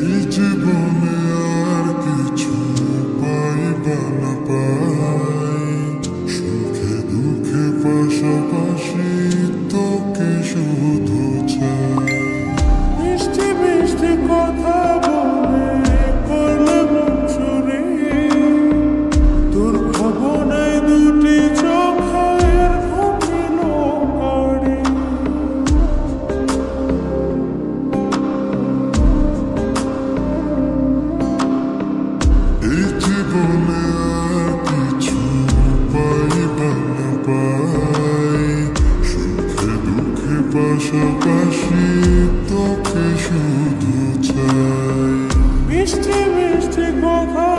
এই জীবনে আর কিছু পাইবা না পাই, সুখে দুঃখে পাশাপাশি তোকে শুধু চাই। মিষ্টি মিষ্টি কথা বলে করলে মন চুরি, তোর ভাবনায় দুটি চোখের ঘুমিল কারি। এই জীবনে আর কিছু পাইবা না পাই, সুখে দুঃখে পাশাপাশি তোকে শুধু চাই। মিষ্টি মিষ্টি কথা